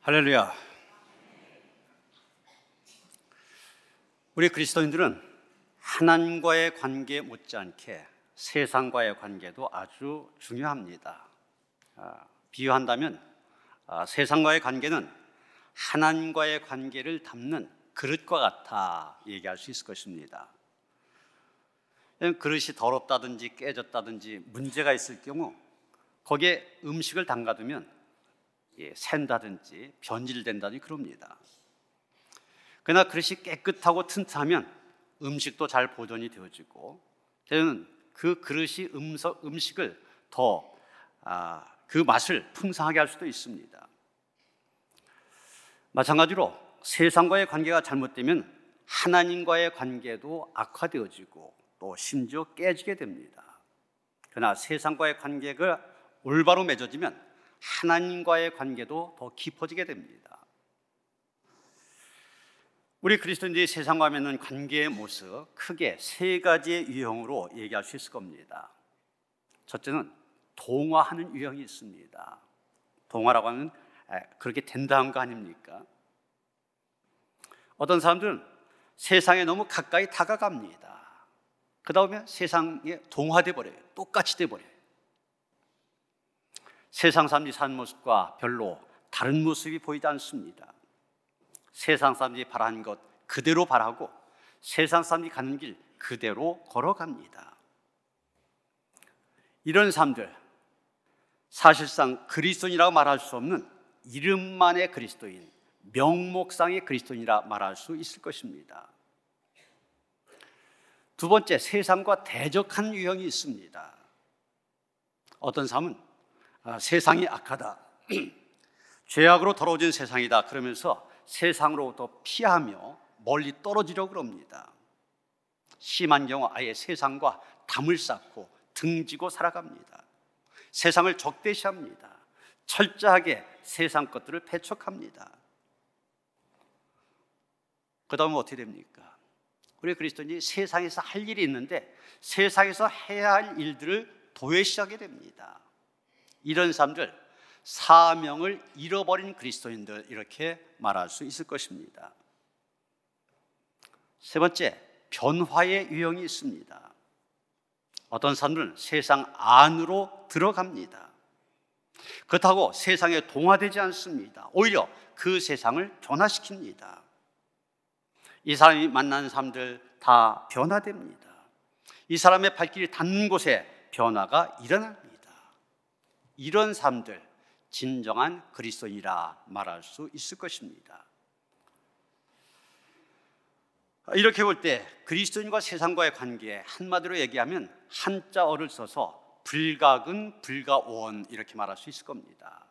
할렐루야. 우리 그리스도인들은 하나님과의 관계 못지않게 세상과의 관계도 아주 중요합니다. 비유한다면 세상과의 관계는 하나님과의 관계를 담는 그릇과 같아 얘기할 수 있을 것입니다. 그릇이 더럽다든지 깨졌다든지 문제가 있을 경우 거기에 음식을 담가두면 샌다든지 변질된다든지 그럽니다. 그러나 그릇이 깨끗하고 튼튼하면 음식도 잘 보존이 되어지고 때로는 그 그릇이 음식을 더 그 맛을 풍성하게 할 수도 있습니다. 마찬가지로 세상과의 관계가 잘못되면 하나님과의 관계도 악화되어지고 또 심지어 깨지게 됩니다. 그러나 세상과의 관계가 올바로 맺어지면 하나님과의 관계도 더 깊어지게 됩니다. 우리 그리스도인들이 세상과 맺는 관계의 모습 크게 세 가지의 유형으로 얘기할 수 있을 겁니다. 첫째는 동화하는 유형이 있습니다. 동화라고 하면 그렇게 된다는 거 아닙니까? 어떤 사람들은 세상에 너무 가까이 다가갑니다. 그 다음에 세상에 동화돼 버려요. 똑같이 돼 버려요. 세상 사람들이 사는 모습과 별로 다른 모습이 보이지 않습니다. 세상 사람들이 바라는 것 그대로 바라고 세상 사람들이 가는 길 그대로 걸어갑니다. 이런 사람들, 사실상 그리스도인이라고 말할 수 없는 이름만의 그리스도인, 명목상의 그리스도인이라 말할 수 있을 것입니다. 두 번째, 세상과 대적한 유형이 있습니다. 어떤 사람은 세상이 악하다, 죄악으로 더러워진 세상이다 그러면서 세상으로부터 피하며 멀리 떨어지려고 합니다. 심한 경우 아예 세상과 담을 쌓고 등지고 살아갑니다. 세상을 적대시합니다. 철저하게 세상 것들을 배척합니다. 그 다음에 어떻게 됩니까? 우리 그리스도인이 세상에서 할 일이 있는데 세상에서 해야 할 일들을 도외시하게 됩니다. 이런 사람들, 사명을 잃어버린 그리스도인들 이렇게 말할 수 있을 것입니다. 세 번째, 변화의 유형이 있습니다. 어떤 사람들은 세상 안으로 들어갑니다. 그렇다고 세상에 동화되지 않습니다. 오히려 그 세상을 변화시킵니다. 이 사람이 만나는 사람들 다 변화됩니다. 이 사람의 발길이 닿는 곳에 변화가 일어납니다. 이런 사람들, 진정한 그리스도인이라 말할 수 있을 것입니다. 이렇게 볼 때 그리스도인과 세상과의 관계, 한마디로 얘기하면 한자어를 써서 불가근 불가원 이렇게 말할 수 있을 겁니다.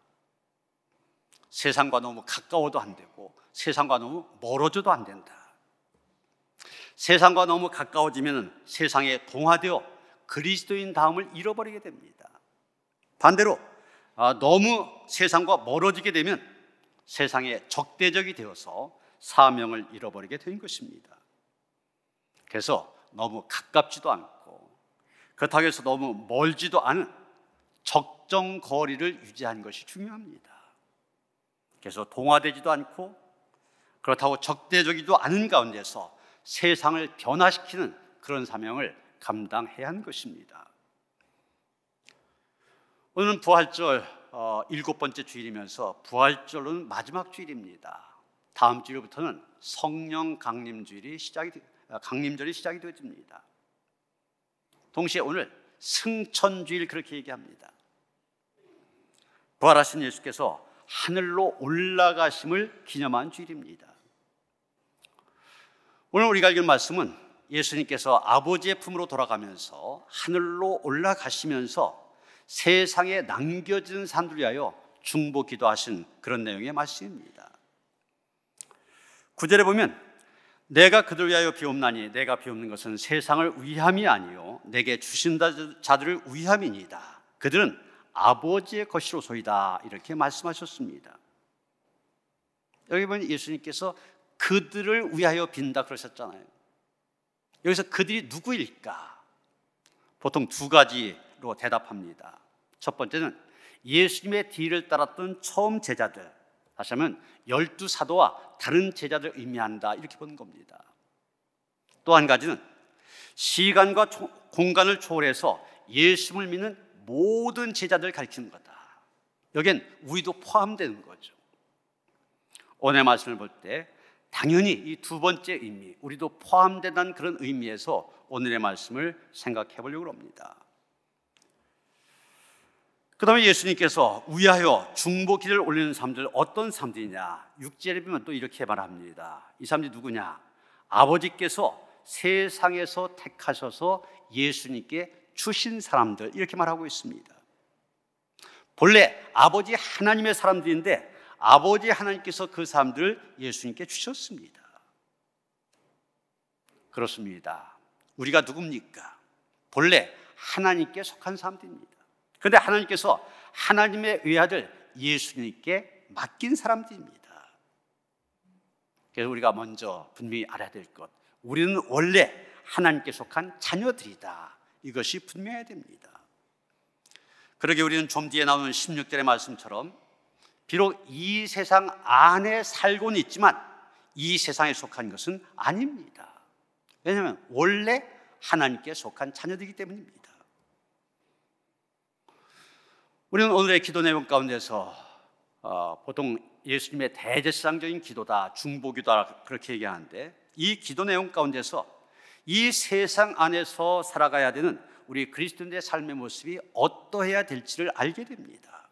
세상과 너무 가까워도 안 되고 세상과 너무 멀어져도 안 된다. 세상과 너무 가까워지면 세상에 동화되어 그리스도인 다움을 잃어버리게 됩니다. 반대로 너무 세상과 멀어지게 되면 세상에 적대적이 되어서 사명을 잃어버리게 된 것입니다. 그래서 너무 가깝지도 않고 그렇다고 해서 너무 멀지도 않은 적정 거리를 유지하는 것이 중요합니다. 그래서 동화되지도 않고 그렇다고 적대적이지도 않은 가운데서 세상을 변화시키는 그런 사명을 감당해야 하는 것입니다. 오늘은 부활절 7번째 주일이면서 부활절은 마지막 주일입니다. 다음 주일부터는 성령 강림절이 시작이 되어집니다. 동시에 오늘 승천주일 그렇게 얘기합니다. 부활하신 예수께서 하늘로 올라가심을 기념한 주일입니다. 오늘 우리가 읽은 말씀은 예수님께서 아버지의 품으로 돌아가면서 하늘로 올라가시면서 세상에 남겨진 사람들 위하여 중보 기도하신 그런 내용의 말씀입니다. 9절에 보면 내가 그들 위하여 비옵나니 내가 비옵는 것은 세상을 위함이 아니요 내게 주신 자들을 위함이니이다. 그들은 아버지의 것이로소이다 이렇게 말씀하셨습니다. 여기 보면 예수님께서 그들을 위하여 빈다 그러셨잖아요. 여기서 그들이 누구일까? 보통 두 가지로 대답합니다. 첫 번째는 예수님의 뒤를 따랐던 처음 제자들, 다시 하면 12사도와 다른 제자들을 의미한다, 이렇게 보는 겁니다. 또 한 가지는 시간과 공간을 초월해서 예수를 믿는 모든 제자들을 가리키는 거다. 여기엔 우리도 포함되는 거죠. 오늘 말씀을 볼 때 당연히 이 두 번째 의미, 우리도 포함된다는 그런 의미에서 오늘의 말씀을 생각해 보려고 합니다. 그 다음에 예수님께서 위하여 중보기를 올리는 사람들, 어떤 사람들이냐, 6절에 보면 또 이렇게 말합니다. 이 사람들이 누구냐? 아버지께서 세상에서 택하셔서 예수님께 주신 사람들, 이렇게 말하고 있습니다. 본래 아버지 하나님의 사람들인데 아버지 하나님께서 그 사람들을 예수님께 주셨습니다. 그렇습니다. 우리가 누굽니까? 본래 하나님께 속한 사람들입니다. 그런데 하나님께서 하나님의 외아들 예수님께 맡긴 사람들입니다. 그래서 우리가 먼저 분명히 알아야 될 것, 우리는 원래 하나님께 속한 자녀들이다, 이것이 분명해야 됩니다. 그러게 우리는 좀 뒤에 나오는 16절의 말씀처럼 비록 이 세상 안에 살고는 있지만 이 세상에 속한 것은 아닙니다. 왜냐하면 원래 하나님께 속한 자녀들이기 때문입니다. 우리는 오늘의 기도 내용 가운데서 보통 예수님의 대제사장적인 기도다, 중보기도다, 그렇게 얘기하는데, 이 기도 내용 가운데서 이 세상 안에서 살아가야 되는 우리 그리스도인의 삶의 모습이 어떠해야 될지를 알게 됩니다.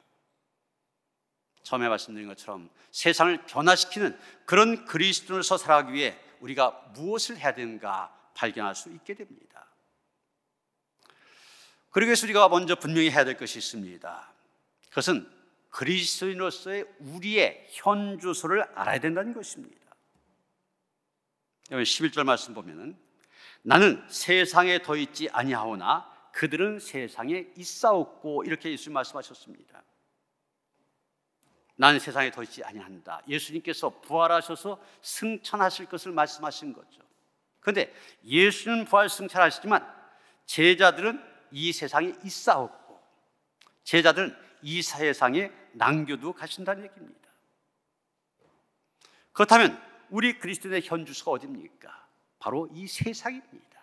처음에 말씀드린 것처럼 세상을 변화시키는 그런 그리스도인으로서 살아가기 위해 우리가 무엇을 해야 되는가 발견할 수 있게 됩니다. 그러기 위해서 우리가 먼저 분명히 해야 될 것이 있습니다. 그것은 그리스도인으로서의 우리의 현주소를 알아야 된다는 것입니다. 11절 말씀 보면은 나는 세상에 더 있지 아니하오나 그들은 세상에 있사옵고, 이렇게 예수님 말씀하셨습니다. 나는 세상에 더 있지 아니한다. 예수님께서 부활하셔서 승천하실 것을 말씀하신 거죠. 그런데 예수는 부활 승천하시지만 제자들은 이 세상에 있사옵고, 제자들은 이 세상에 남겨두고 가신다는 얘기입니다. 그렇다면 우리 그리스도인의 현주소가 어디입니까? 바로 이 세상입니다.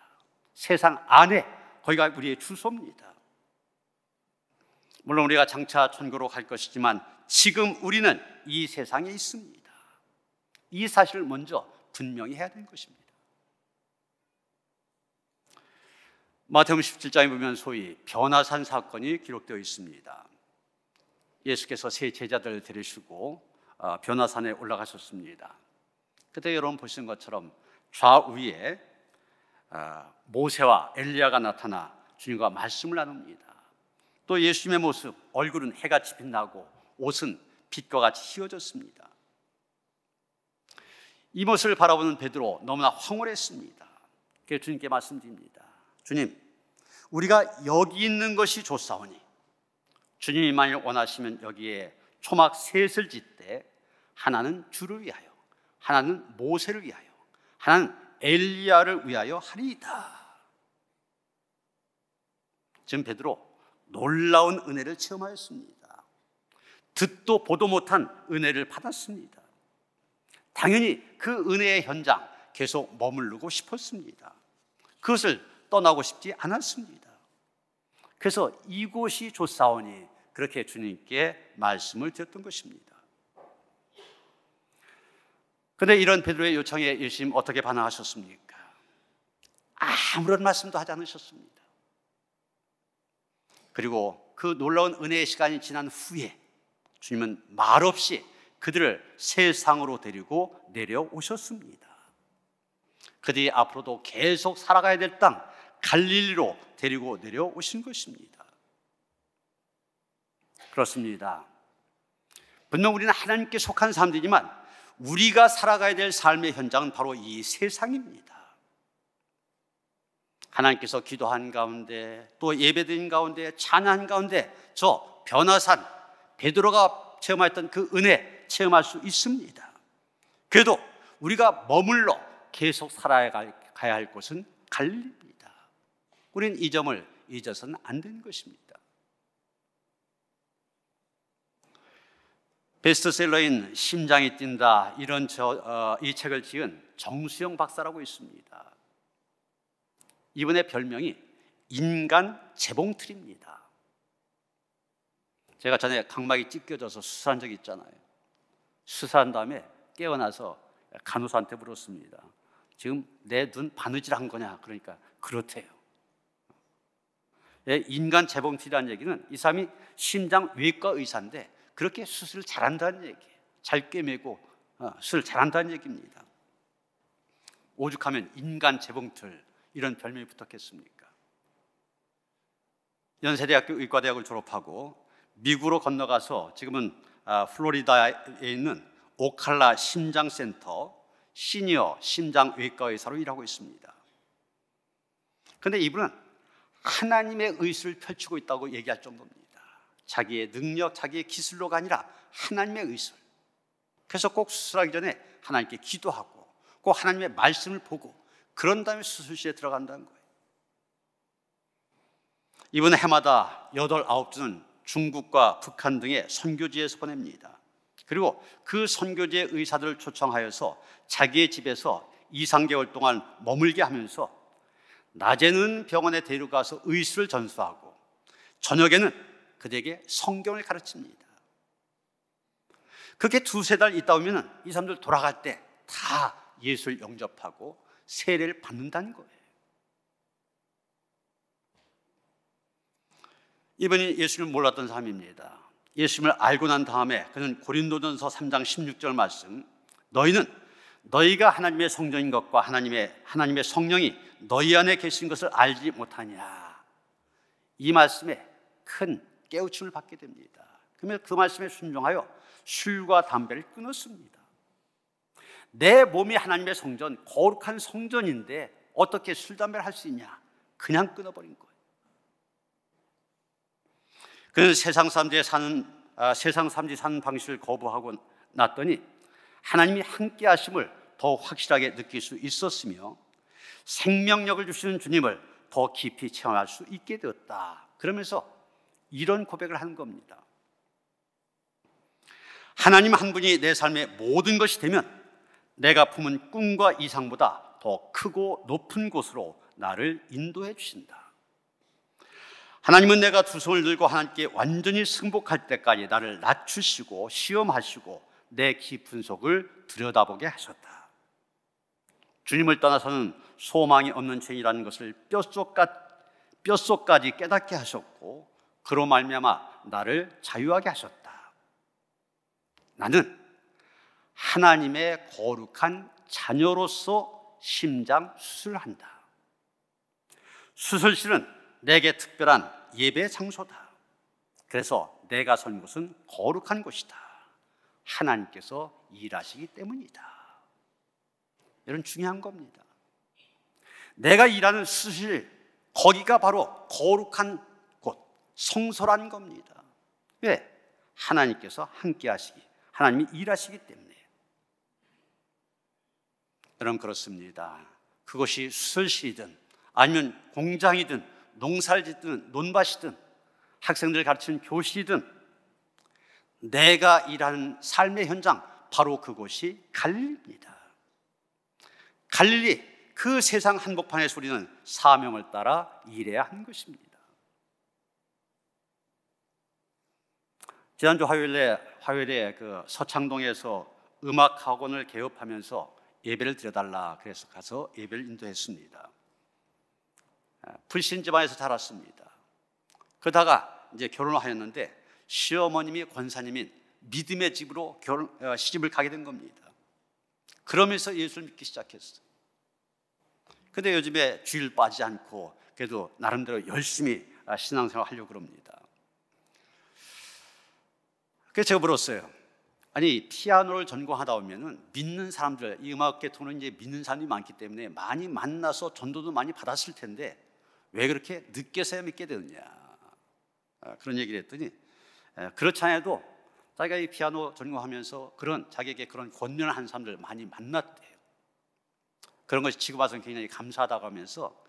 세상 안에, 거기가 우리의 주소입니다. 물론 우리가 장차 천국으로 갈 것이지만 지금 우리는 이 세상에 있습니다. 이 사실을 먼저 분명히 해야 되는 것입니다. 마태복음 17장에 보면 소위 변화산 사건이 기록되어 있습니다. 예수께서 세 제자들을 데리시고 변화산에 올라가셨습니다. 그때 여러분 보시는 것처럼 좌우에 모세와 엘리야가 나타나 주님과 말씀을 나눕니다. 또 예수님의 모습, 얼굴은 해같이 빛나고 옷은 빛과 같이 휘어졌습니다. 이 모습을 바라보는 베드로 너무나 황홀했습니다. 그래서 주님께 말씀드립니다. 주님, 우리가 여기 있는 것이 좋사오니 주님이 만일 원하시면 여기에 초막 셋을 짓되 하나는 주를 위하여, 하나는 모세를 위하여, 하나는 엘리야를 위하여 하리이다. 지금 베드로 놀라운 은혜를 체험하였습니다. 듣도 보도 못한 은혜를 받았습니다. 당연히 그 은혜의 현장 계속 머무르고 싶었습니다. 그것을 떠나고 싶지 않았습니다. 그래서 이곳이 좋사오니 그렇게 주님께 말씀을 드렸던 것입니다. 그런데 이런 베드로의 요청에 예수님 어떻게 반응하셨습니까? 아무런 말씀도 하지 않으셨습니다. 그리고 그 놀라운 은혜의 시간이 지난 후에 주님은 말없이 그들을 세상으로 데리고 내려오셨습니다. 그들이 앞으로도 계속 살아가야 될 땅 갈릴리로 데리고 내려오신 것입니다. 그렇습니다. 분명 우리는 하나님께 속한 사람들이지만 우리가 살아가야 될 삶의 현장은 바로 이 세상입니다. 하나님께서 기도한 가운데, 또 예배드린 가운데, 찬양한 가운데 저 변화산 베드로가 체험했던 그 은혜 체험할 수 있습니다. 그래도 우리가 머물러 계속 살아가야 할 곳은 갈릴리입니다. 우리는 이 점을 잊어서는 안 되는 것입니다. 베스트셀러인 심장이 뛴다 이런 이 책을 지은 정수영 박사라고 있습니다. 이분의 별명이 인간 재봉틀입니다. 제가 전에 각막이 찢겨져서 수술한 적이 있잖아요. 수술한 다음에 깨어나서 간호사한테 물었습니다. 지금 내 눈 바느질한 거냐? 그러니까 그렇대요. 인간 재봉틀이라는 얘기는 이 사람이 심장 외과 의사인데 그렇게 수술을 잘한다는 얘기예요. 잘 꿰매고 수술 잘한다는 얘기입니다. 오죽하면 인간 재봉틀 이런 별명이 붙었겠습니까? 연세대학교 의과대학을 졸업하고 미국으로 건너가서 지금은 플로리다에 있는 오칼라 심장센터 시니어 심장외과 의사로 일하고 있습니다. 그런데 이분은 하나님의 의술을 펼치고 있다고 얘기할 정도입니다. 자기의 능력, 자기의 기술로가 아니라 하나님의 의술. 그래서 꼭 수술하기 전에 하나님께 기도하고 꼭 하나님의 말씀을 보고 그런 다음에 수술실에 들어간다는 거예요. 이분은 해마다 8, 9주는 중국과 북한 등의 선교지에서 보냅니다. 그리고 그 선교지의 의사들을 초청하여서 자기의 집에서 2, 3개월 동안 머물게 하면서 낮에는 병원에 데려가서 의술을 전수하고 저녁에는 그들에게 성경을 가르칩니다. 그렇게 2, 3달 있다 오면 이 사람들 돌아갈 때 다 예수를 영접하고 세례를 받는다는 거예요. 이분이 예수님을 몰랐던 사람입니다. 예수님을 알고 난 다음에 그는 고린도전서 3장 16절 말씀, 너희는 너희가 하나님의 성전인 것과 하나님의 성령이 너희 안에 계신 것을 알지 못하냐, 이 말씀에 큰 깨우침을 받게 됩니다. 그러면 그 말씀에 순종하여 술과 담배를 끊었습니다. 내 몸이 하나님의 성전, 거룩한 성전인데 어떻게 술, 담배를 할 수 있냐? 그냥 끊어버린 거예요. 그는 세상 사람들이 사는 방식을 거부하고 났더니 하나님이 함께 하심을 더 확실하게 느낄 수 있었으며 생명력을 주시는 주님을 더 깊이 체험할 수 있게 되었다. 그러면서 이런 고백을 하는 겁니다. 하나님 한 분이 내 삶의 모든 것이 되면 내가 품은 꿈과 이상보다 더 크고 높은 곳으로 나를 인도해 주신다. 하나님은 내가 두 손을 들고 하나님께 완전히 승복할 때까지 나를 낮추시고 시험하시고 내 깊은 속을 들여다보게 하셨다. 주님을 떠나서는 소망이 없는 죄인이라는 것을 뼛속까지 깨닫게 하셨고 그로 말미암아 나를 자유하게 하셨다. 나는 하나님의 거룩한 자녀로서 심장 수술을 한다. 수술실은 내게 특별한 예배 장소다. 그래서 내가 선 곳은 거룩한 곳이다. 하나님께서 일하시기 때문이다. 이런 중요한 겁니다. 내가 일하는 수술실, 거기가 바로 거룩한 곳, 성소라는 겁니다. 왜? 하나님께서 함께 하시기, 하나님이 일하시기 때문에. 여러분, 그렇습니다. 그것이 수술실이든 아니면 공장이든 농사를 짓든 논밭이든 학생들을 가르치는 교실이든 내가 일하는 삶의 현장, 바로 그곳이 갈릴리입니다. 갈릴리, 그 세상 한복판에서 우리는 사명을 따라 일해야 하는 것입니다. 지난주 화요일에 그 서창동에서 음악학원을 개업하면서 예배를 드려달라 그래서 가서 예배를 인도했습니다. 불신 집안에서 자랐습니다. 그러다가 이제 결혼을 하였는데 시어머님이 권사님인 믿음의 집으로 시집을 가게 된 겁니다. 그러면서 예수를 믿기 시작했어요. 근데 요즘에 주일 빠지지 않고 그래도 나름대로 열심히 신앙생활 하려고 그럽니다. 그래서 제가 물었어요. 아니, 피아노를 전공하다 보면은 믿는 사람들, 이 음악계통은 이제 믿는 사람이 많기 때문에 많이 만나서 전도도 많이 받았을 텐데 왜 그렇게 늦게서야 믿게 되느냐, 그런 얘기를 했더니 그렇지 않아도 자기가 이 피아노 전공하면서 자기에게 그런 권면을 한 사람들 많이 만났대요. 그런 것이 지금 와서는 굉장히 감사하다고 하면서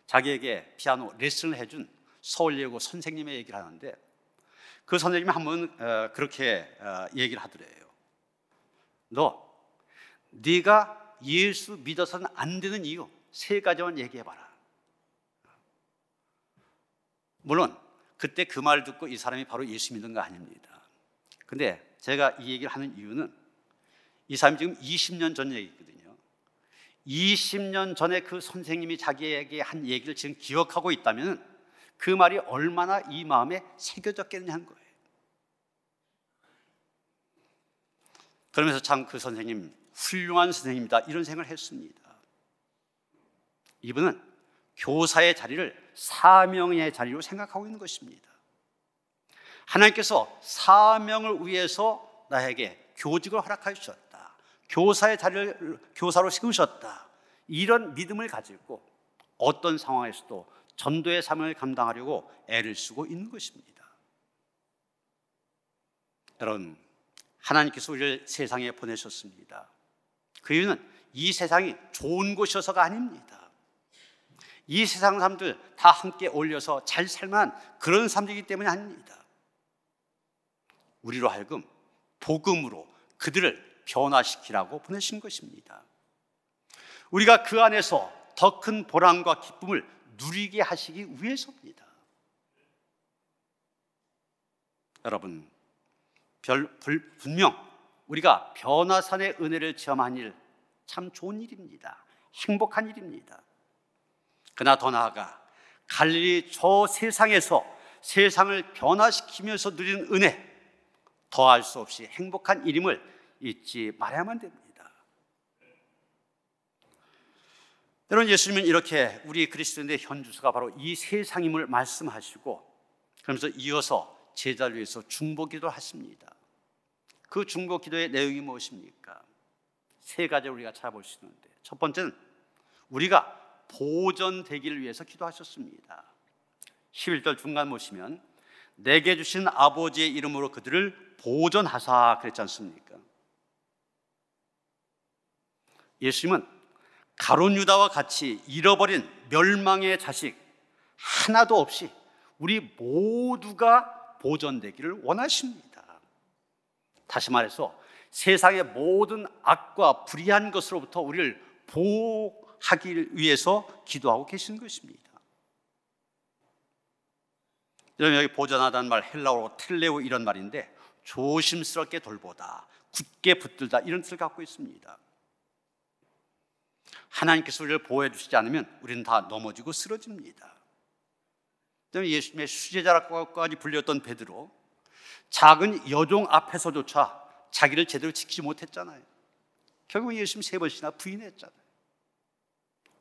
자기에게 피아노 레슨을 해준 서울예고 선생님의 얘기를 하는데, 그 선생님이 한번 그렇게 얘기를 하더래요. 네가 예수 믿어서는 안 되는 이유 3가지만 얘기해봐라. 물론 그때 그 말을 듣고 이 사람이 바로 예수 믿는 거 아닙니다. 근데 제가 이 얘기를 하는 이유는 이 사람이 지금 20년 전 얘기거든요. 20년 전에 그 선생님이 자기에게 한 얘기를 지금 기억하고 있다면 그 말이 얼마나 이 마음에 새겨졌겠냐는 거예요. 그러면서 참 그 선생님 훌륭한 선생님이다 이런 생각을 했습니다. 이분은 교사의 자리를 사명의 자리로 생각하고 있는 것입니다. 하나님께서 사명을 위해서 나에게 교직을 허락하셨다, 교사의 자리를 교사로 세우셨다, 이런 믿음을 가지고 어떤 상황에서도 전도의 사명을 감당하려고 애를 쓰고 있는 것입니다. 여러분, 하나님께서 우리를 세상에 보내셨습니다. 그 이유는 이 세상이 좋은 곳이어서가 아닙니다. 이 세상 사람들 다 함께 어울려서 잘 살만한 그런 사람들이기 때문이 아닙니다. 우리로 하여금 복음으로 그들을 변화시키라고 보내신 것입니다. 우리가 그 안에서 더 큰 보람과 기쁨을 누리게 하시기 위해서입니다. 여러분, 분명 우리가 변화산의 은혜를 체험한 일 참 좋은 일입니다. 행복한 일입니다. 그러나 더 나아가 갈릴리 저 세상에서 세상을 변화시키면서 누리는 은혜, 더할 수 없이 행복한 일임을 잊지 말아야만 됩니다. 여러분, 예수님은 이렇게 우리 그리스도인의 현주소가 바로 이 세상임을 말씀하시고 그러면서 이어서 제자를 위해서 중보기도를 하십니다. 그 중보기도의 내용이 무엇입니까? 3가지를 우리가 찾아볼 수 있는데, 첫 번째는 우리가 보존되기를 위해서 기도하셨습니다. 11절 중간 보시면 내게 주신 아버지의 이름으로 그들을 보존하사 그랬지 않습니까? 예수님은 가룟 유다와 같이 잃어버린 멸망의 자식 하나도 없이 우리 모두가 보존되기를 원하십니다. 다시 말해서 세상의 모든 악과 불의한 것으로부터 우리를 보호하기 위해서 기도하고 계신 것입니다. 여러분, 여기 보존하다는 말 헬라어로 텔레오 이런 말인데 조심스럽게 돌보다, 굳게 붙들다 이런 뜻을 갖고 있습니다. 하나님께서 우리를 보호해 주시지 않으면 우리는 다 넘어지고 쓰러집니다. 예수님의 수제자라고까지 불렸던 베드로, 작은 여종 앞에서조차 자기를 제대로 지키지 못했잖아요. 결국 예수님 3번씩이나 부인했잖아요.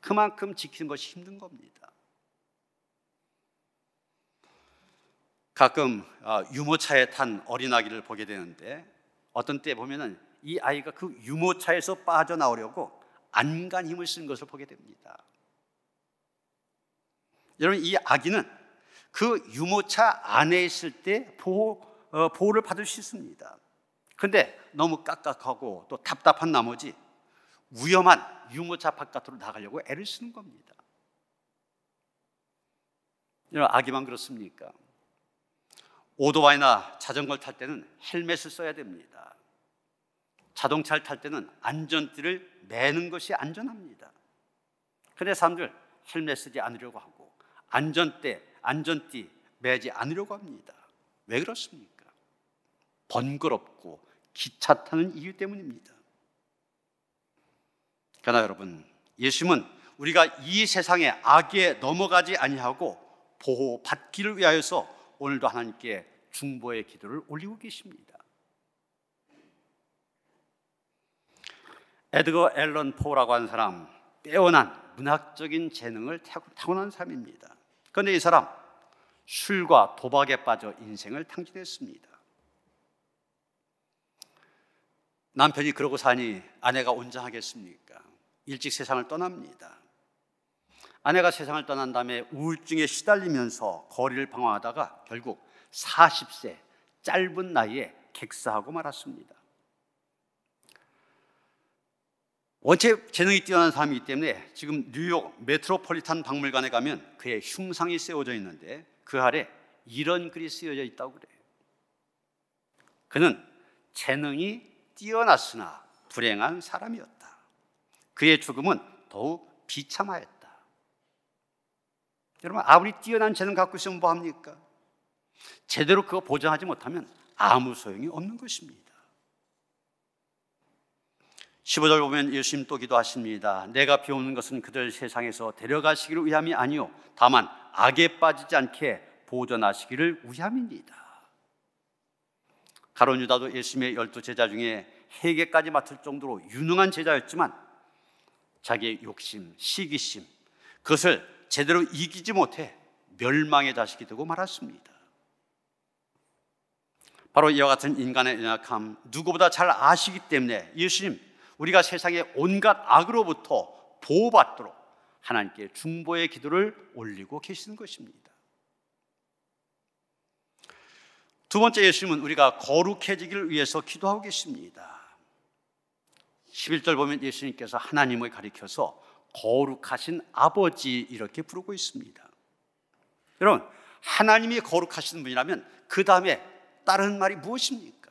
그만큼 지키는 것이 힘든 겁니다. 가끔 유모차에 탄 어린아기를 보게 되는데 어떤 때 보면은 이 아이가 그 유모차에서 빠져나오려고 안간 힘을 쓰는 것을 보게 됩니다. 여러분, 이 아기는 그 유모차 안에 있을 때 보호를 받을 수 있습니다. 그런데 너무 깍깍하고 또 답답한 나머지 위험한 유모차 바깥으로 나가려고 애를 쓰는 겁니다. 여러분, 아기만 그렇습니까? 오토바이나 자전거를 탈 때는 헬멧을 써야 됩니다. 자동차를 탈 때는 안전띠를 매는 것이 안전합니다. 그런데 사람들 헬멧 쓰지 않으려고 하고 안전띠 매지 않으려고 합니다. 왜 그렇습니까? 번거롭고 기차 타는 이유 때문입니다. 그러나 여러분, 예수님은 우리가 이 세상의 악에 넘어가지 아니하고 보호받기를 위하여서 오늘도 하나님께 중보의 기도를 올리고 계십니다. 에드거 앨런 포라고 하는 사람, 빼어난 문학적인 재능을 타고난 사람입니다. 그런데 이 사람 술과 도박에 빠져 인생을 탕진했습니다. 남편이 그러고 사니 아내가 온전하겠습니까? 일찍 세상을 떠납니다. 아내가 세상을 떠난 다음에 우울증에 시달리면서 거리를 방황하다가 결국 40세 짧은 나이에 객사하고 말았습니다. 원체 재능이 뛰어난 사람이기 때문에 지금 뉴욕 메트로폴리탄 박물관에 가면 그의 흉상이 세워져 있는데 그 아래 이런 글이 쓰여져 있다고 그래요. 그는 재능이 뛰어났으나 불행한 사람이었다. 그의 죽음은 더욱 비참하였다. 여러분, 아무리 뛰어난 재능 갖고 있으면 뭐합니까? 제대로 그거 보존하지 못하면 아무 소용이 없는 것입니다. 15절 보면 예수님 또 기도하십니다. 내가 비옵는 것은 그들 세상에서 데려가시기를 위함이 아니요 다만 악에 빠지지 않게 보존하시기를 위함입니다. 가룟 유다도 예수님의 12제자 중에 회개까지 맡을 정도로 유능한 제자였지만 자기의 욕심, 시기심, 그것을 제대로 이기지 못해 멸망의 자식이 되고 말았습니다. 바로 이와 같은 인간의 연약함 누구보다 잘 아시기 때문에 예수님, 우리가 세상의 온갖 악으로부터 보호받도록 하나님께 중보의 기도를 올리고 계시는 것입니다. 두 번째, 예수님은 우리가 거룩해지기를 위해서 기도하고 계십니다. 11절 보면 예수님께서 하나님을 가리켜서 거룩하신 아버지 이렇게 부르고 있습니다. 여러분, 하나님이 거룩하신 분이라면 그 다음에 다른 말이 무엇입니까?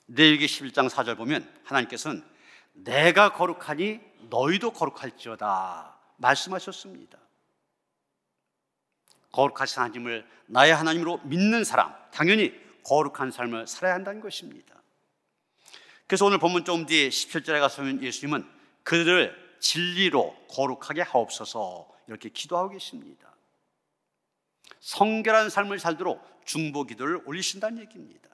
레위기 11장 4절 보면 하나님께서는 내가 거룩하니 너희도 거룩할지어다 말씀하셨습니다. 거룩하신 하나님을 나의 하나님으로 믿는 사람, 당연히 거룩한 삶을 살아야 한다는 것입니다. 그래서 오늘 본문 좀 뒤에 17절에 가서 보면 예수님은 그들을 진리로 거룩하게 하옵소서 이렇게 기도하고 계십니다. 성결한 삶을 살도록 중보 기도를 올리신다는 얘기입니다.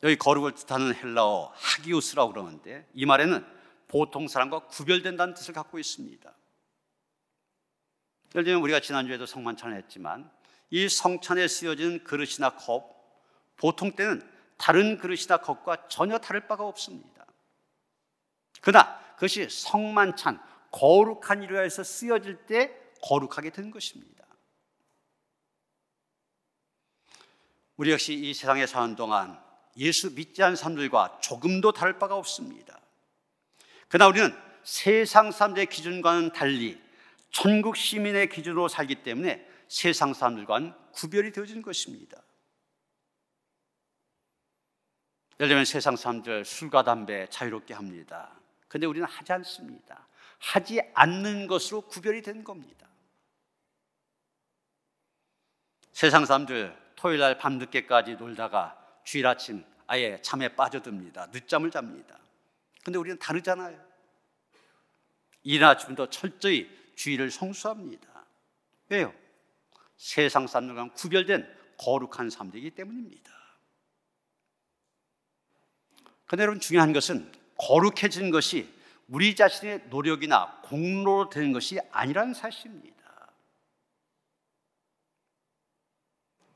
여기 거룩을 뜻하는 헬라어 하기오스라고 그러는데 이 말에는 보통 사람과 구별된다는 뜻을 갖고 있습니다. 예를 들면 우리가 지난주에도 성만찬을 했지만 이 성찬에 쓰여진 그릇이나 컵, 보통 때는 다른 그릇이나 컵과 전혀 다를 바가 없습니다. 그러나 그것이 성만찬, 거룩한 일을 위해서 쓰여질 때 거룩하게 된 것입니다. 우리 역시 이 세상에 사는 동안 예수 믿지 않는 사람들과 조금도 다를 바가 없습니다. 그러나 우리는 세상 사람들의 기준과는 달리 천국 시민의 기준으로 살기 때문에 세상 사람들과는 구별이 되어진 것입니다. 예를 들면 세상 사람들 술과 담배 자유롭게 합니다. 그런데 우리는 하지 않습니다. 하지 않는 것으로 구별이 된 겁니다. 세상 사람들 토요일 날 밤늦게까지 놀다가 주일 아침 아예 잠에 빠져듭니다. 늦잠을 잡니다. 그런데 우리는 다르잖아요. 이른 아침부터 철저히 주일을 성수합니다. 왜요? 세상 사람들과는 구별된 거룩한 사람들이기 때문입니다. 그런데 여러분, 중요한 것은 거룩해지는 것이 우리 자신의 노력이나 공로로 되는 것이 아니라는 사실입니다.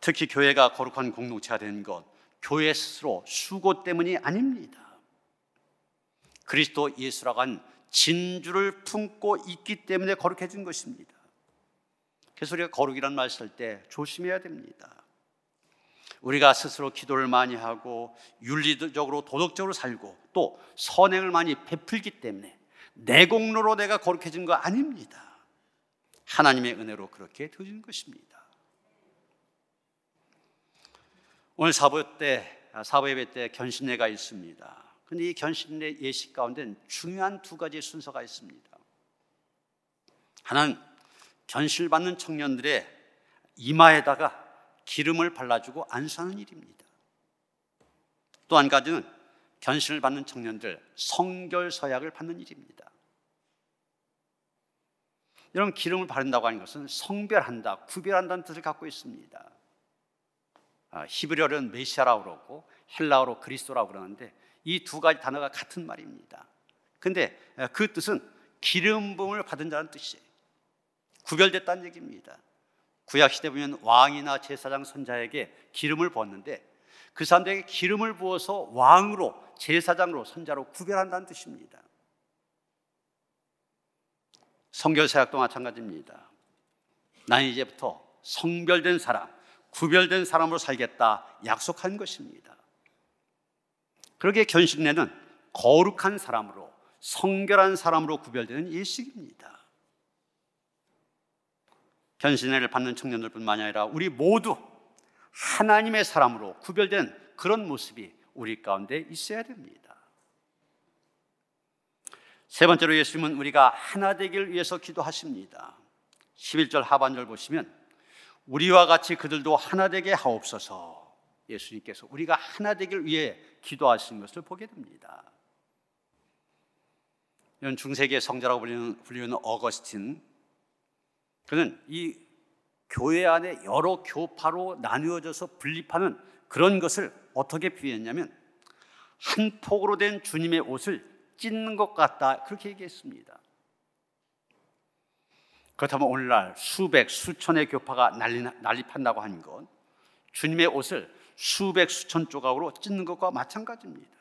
특히 교회가 거룩한 공동체가 되는 것, 교회 스스로 수고 때문이 아닙니다. 그리스도 예수라고 한 진주를 품고 있기 때문에 거룩해진 것입니다. 그래서 우리가 거룩이라는 말 쓸 때 조심해야 됩니다. 우리가 스스로 기도를 많이 하고 윤리적으로 도덕적으로 살고 또 선행을 많이 베풀기 때문에 내 공로로 내가 거룩해진 거 아닙니다. 하나님의 은혜로 그렇게 되어진 것입니다. 오늘 사부 예배 때 견신례가 있습니다. 그런데 이 견신례 예식 가운데는 중요한 두 가지 순서가 있습니다. 하나는 견신을 받는 청년들의 이마에다가 기름을 발라주고 안수하는 일입니다. 또 한 가지는 견신을 받는 청년들 성결 서약을 받는 일입니다. 여러분, 기름을 바른다고 하는 것은 성별한다, 구별한다는 뜻을 갖고 있습니다. 히브리어로는 메시아라고 그러고 헬라어로 그리스도라고 그러는데 이 두 가지 단어가 같은 말입니다. 그런데 그 뜻은 기름 부음을 받은 자는 뜻이에요. 구별됐다는 얘기입니다. 구약시대 보면 왕이나 제사장 선자에게 기름을 부었는데 그 사람들에게 기름을 부어서 왕으로, 제사장으로, 선자로 구별한다는 뜻입니다. 성결사약도 마찬가지입니다. 나는 이제부터 성별된 사람, 구별된 사람으로 살겠다 약속한 것입니다. 그렇게 견신례는 거룩한 사람으로, 성결한 사람으로 구별되는 예식입니다. 견신례를 받는 청년들뿐만 아니라 우리 모두 하나님의 사람으로 구별된 그런 모습이 우리 가운데 있어야 됩니다. 세 번째로 예수님은 우리가 하나 되기를 위해서 기도하십니다. 11절 하반절 보시면 우리와 같이 그들도 하나 되게 하옵소서, 예수님께서 우리가 하나 되기를 위해 기도하시는 것을 보게 됩니다. 이런 중세기의 성자라고 불리는 어거스틴, 그는 이 교회 안에 여러 교파로 나누어져서 분립하는 그런 것을 어떻게 표현했냐면 한 폭으로 된 주님의 옷을 찢는 것 같다, 그렇게 얘기했습니다. 그렇다면 오늘날 수백 수천의 교파가 난립한다고 하는 건 주님의 옷을 수백 수천 조각으로 찢는 것과 마찬가지입니다.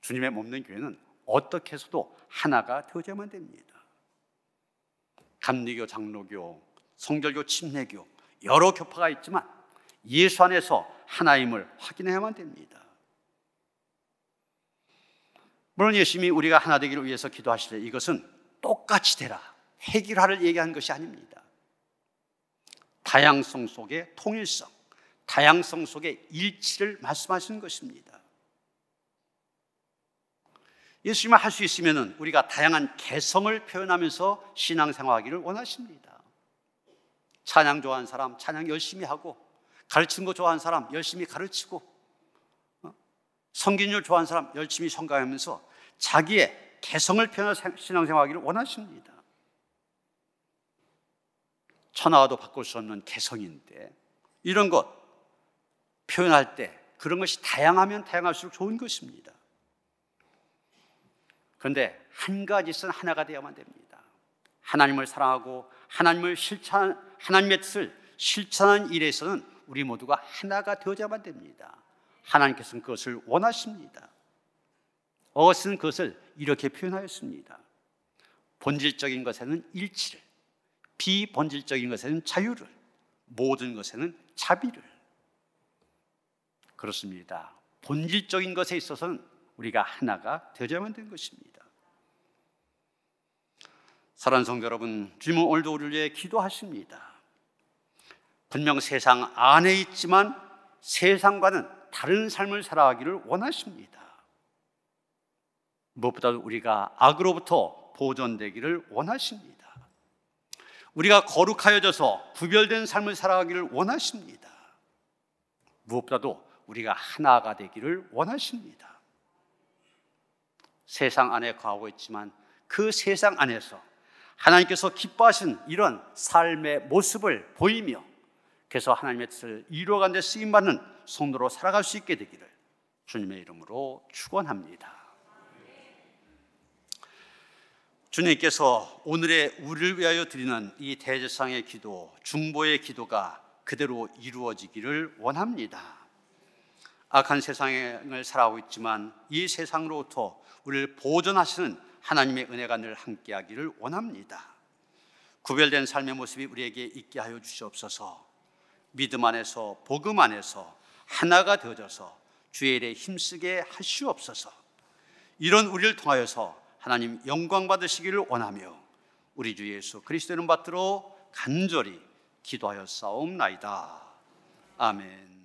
주님의 몸된 교회는 어떻게 해서도 하나가 되어야만 됩니다. 감리교, 장로교, 성결교, 침례교 여러 교파가 있지만 예수 안에서 하나임을 확인해야만 됩니다. 물론 예수님이 우리가 하나 되기를 위해서 기도하실 때 이것은 똑같이 되라, 획일화를 얘기하는 것이 아닙니다. 다양성 속의 통일성, 다양성 속의 일치를 말씀하시는 것입니다. 예수님을 할 수 있으면 우리가 다양한 개성을 표현하면서 신앙생활하기를 원하십니다. 찬양 좋아하는 사람 찬양 열심히 하고, 가르치는 거 좋아하는 사람 열심히 가르치고, 성기를 좋아하는 사람 열심히 성가하면서 자기의 개성을 표현하는 신앙생활하기를 원하십니다. 천하와도 바꿀 수 없는 개성인데 이런 것 표현할 때 그런 것이 다양하면 다양할수록 좋은 것입니다. 그런데 한 가지는 하나가 되어야만 됩니다. 하나님을 사랑하고 하나님의 뜻을 실천하는 일에서는 우리 모두가 하나가 되어야만 됩니다. 하나님께서는 그것을 원하십니다. 어거스틴은 그것을 이렇게 표현하였습니다. 본질적인 것에는 일치를, 비본질적인 것에는 자유를, 모든 것에는 자비를. 그렇습니다. 본질적인 것에 있어서는 우리가 하나가 되어야만 되는 것입니다. 사랑하는 성도 여러분, 주님은 오늘도 우리를 위해 기도하십니다. 분명 세상 안에 있지만 세상과는 다른 삶을 살아가기를 원하십니다. 무엇보다도 우리가 악으로부터 보존되기를 원하십니다. 우리가 거룩하여져서 구별된 삶을 살아가기를 원하십니다. 무엇보다도 우리가 하나가 되기를 원하십니다. 세상 안에 거하고 있지만 그 세상 안에서 하나님께서 기뻐하신 이런 삶의 모습을 보이며 그래서 하나님의 뜻을 이루어가는 데 쓰임받는 성도로 살아갈 수 있게 되기를 주님의 이름으로 축원합니다. 주님께서 오늘의 우리를 위하여 드리는 이 대제사장의 기도, 중보의 기도가 그대로 이루어지기를 원합니다. 악한 세상을 살아가고 있지만 이 세상으로부터 우리를 보존하시는 하나님의 은혜가 늘 함께하기를 원합니다. 구별된 삶의 모습이 우리에게 있게 하여 주시옵소서. 믿음 안에서 복음 안에서 하나가 되어져서 주의 일에 힘쓰게 하시옵소서. 이런 우리를 통하여서 하나님 영광 받으시기를 원하며 우리 주 예수 그리스도의 이름 받들어 간절히 기도하여 싸움나이다. 아멘.